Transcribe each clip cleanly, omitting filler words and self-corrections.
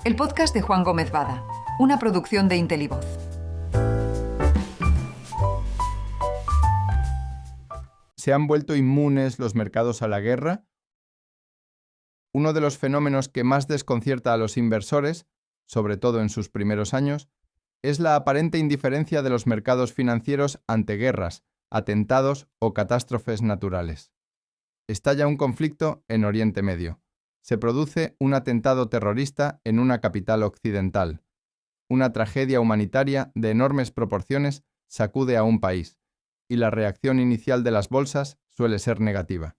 el podcast de Juan Gómez Bada, una producción de Intelivoz. ¿Se han vuelto inmunes los mercados a la guerra? Uno de los fenómenos que más desconcierta a los inversores, sobre todo en sus primeros años, es la aparente indiferencia de los mercados financieros ante guerras, atentados o catástrofes naturales. Estalla un conflicto en Oriente Medio. Se produce un atentado terrorista en una capital occidental. Una tragedia humanitaria de enormes proporciones sacude a un país, y la reacción inicial de las bolsas suele ser negativa.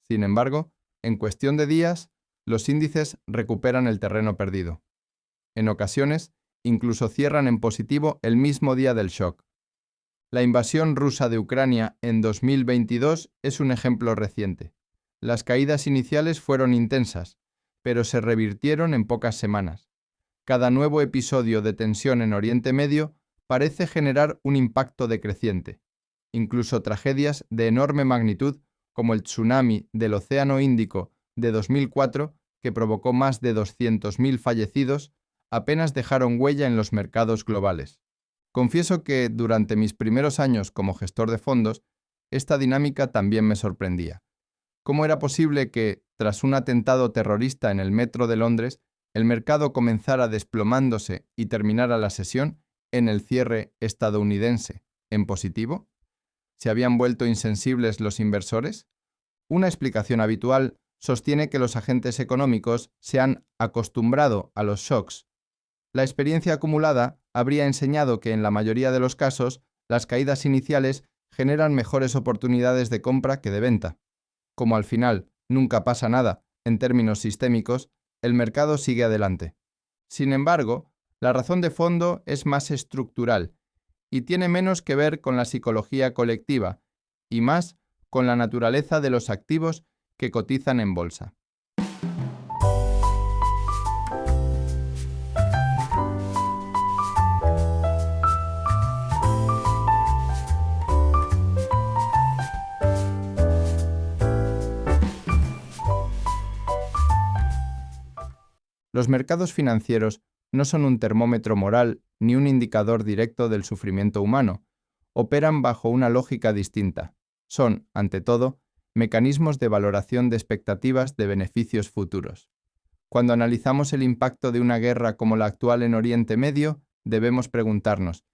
Sin embargo, en cuestión de días, los índices recuperan el terreno perdido. En ocasiones, incluso cierran en positivo el mismo día del shock. La invasión rusa de Ucrania en 2022 es un ejemplo reciente. Las caídas iniciales fueron intensas, pero se revirtieron en pocas semanas. Cada nuevo episodio de tensión en Oriente Medio parece generar un impacto decreciente. Incluso tragedias de enorme magnitud, como el tsunami del Océano Índico de 2004, que provocó más de 200.000 fallecidos, apenas dejaron huella en los mercados globales. Confieso que durante mis primeros años como gestor de fondos, esta dinámica también me sorprendía. ¿Cómo era posible que, tras un atentado terrorista en el metro de Londres, el mercado comenzara desplomándose y terminara la sesión en el cierre estadounidense, en positivo? ¿Se habían vuelto insensibles los inversores? Una explicación habitual sostiene que los agentes económicos se han acostumbrado a los shocks. La experiencia acumulada habría enseñado que en la mayoría de los casos las caídas iniciales generan mejores oportunidades de compra que de venta. Como al final nunca pasa nada en términos sistémicos, el mercado sigue adelante. Sin embargo, la razón de fondo es más estructural y tiene menos que ver con la psicología colectiva y más con la naturaleza de los activos que cotizan en bolsa. Los mercados financieros no son un termómetro moral ni un indicador directo del sufrimiento humano. Operan bajo una lógica distinta. Son, ante todo, mecanismos de valoración de expectativas de beneficios futuros. Cuando analizamos el impacto de una guerra como la actual en Oriente Medio, debemos preguntarnos,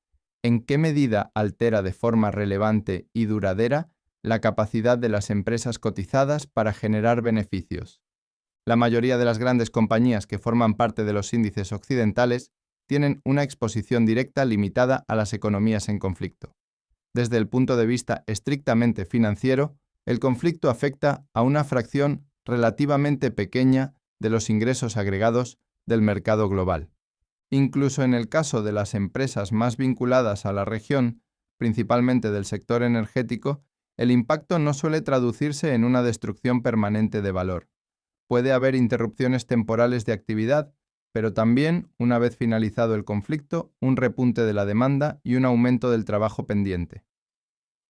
¿en qué medida altera de forma relevante y duradera la capacidad de las empresas cotizadas para generar beneficios? La mayoría de las grandes compañías que forman parte de los índices occidentales tienen una exposición directa limitada a las economías en conflicto. Desde el punto de vista estrictamente financiero, el conflicto afecta a una fracción relativamente pequeña de los ingresos agregados del mercado global. Incluso en el caso de las empresas más vinculadas a la región, principalmente del sector energético, el impacto no suele traducirse en una destrucción permanente de valor. Puede haber interrupciones temporales de actividad, pero también, una vez finalizado el conflicto, un repunte de la demanda y un aumento del trabajo pendiente.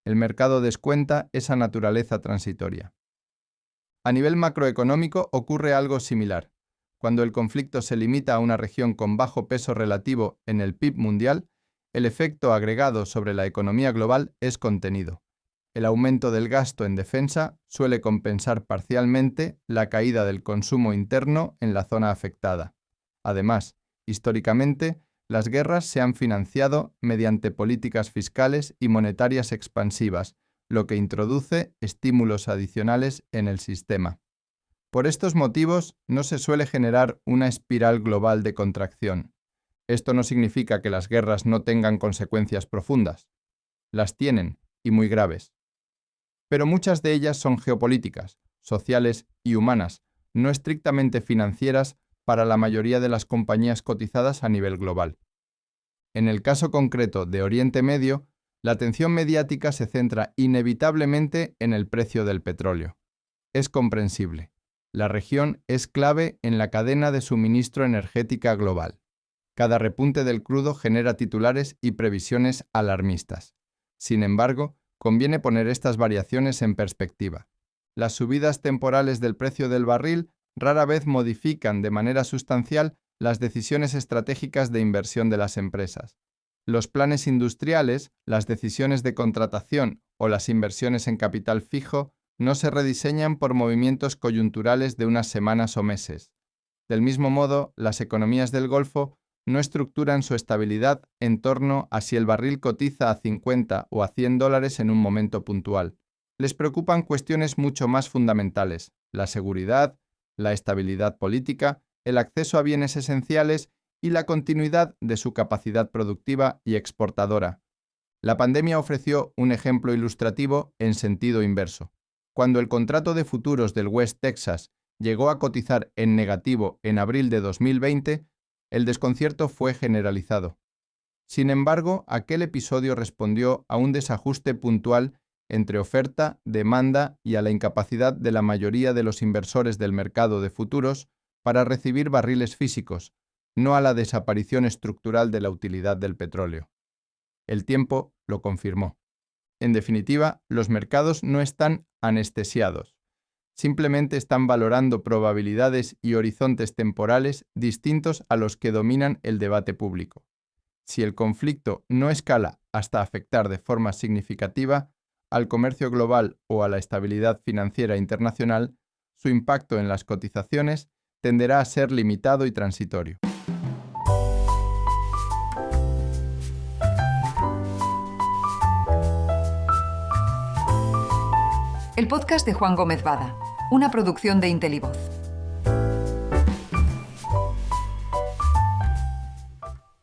El mercado descuenta esa naturaleza transitoria. A nivel macroeconómico ocurre algo similar. Cuando el conflicto se limita a una región con bajo peso relativo en el PIB mundial, el efecto agregado sobre la economía global es contenido. El aumento del gasto en defensa suele compensar parcialmente la caída del consumo interno en la zona afectada. Además, históricamente, las guerras se han financiado mediante políticas fiscales y monetarias expansivas, lo que introduce estímulos adicionales en el sistema. Por estos motivos, no se suele generar una espiral global de contracción. Esto no significa que las guerras no tengan consecuencias profundas. Las tienen, y muy graves. Pero muchas de ellas son geopolíticas, sociales y humanas, no estrictamente financieras para la mayoría de las compañías cotizadas a nivel global. En el caso concreto de Oriente Medio, la atención mediática se centra inevitablemente en el precio del petróleo. Es comprensible. La región es clave en la cadena de suministro energética global. Cada repunte del crudo genera titulares y previsiones alarmistas. Sin embargo, conviene poner estas variaciones en perspectiva. Las subidas temporales del precio del barril rara vez modifican de manera sustancial las decisiones estratégicas de inversión de las empresas. Los planes industriales, las decisiones de contratación o las inversiones en capital fijo no se rediseñan por movimientos coyunturales de unas semanas o meses. Del mismo modo, las economías del Golfo no estructuran su estabilidad en torno a si el barril cotiza a 50 o a $100 en un momento puntual. Les preocupan cuestiones mucho más fundamentales: la seguridad, la estabilidad política, el acceso a bienes esenciales y la continuidad de su capacidad productiva y exportadora. La pandemia ofreció un ejemplo ilustrativo en sentido inverso. Cuando el contrato de futuros del West Texas llegó a cotizar en negativo en abril de 2020, el desconcierto fue generalizado. Sin embargo, aquel episodio respondió a un desajuste puntual entre oferta, demanda y a la incapacidad de la mayoría de los inversores del mercado de futuros para recibir barriles físicos, no a la desaparición estructural de la utilidad del petróleo. El tiempo lo confirmó. En definitiva, los mercados no están anestesiados. Simplemente están valorando probabilidades y horizontes temporales distintos a los que dominan el debate público. Si el conflicto no escala hasta afectar de forma significativa al comercio global o a la estabilidad financiera internacional, su impacto en las cotizaciones tenderá a ser limitado y transitorio. El podcast de Juan Gómez Bada, una producción de Intelivoz.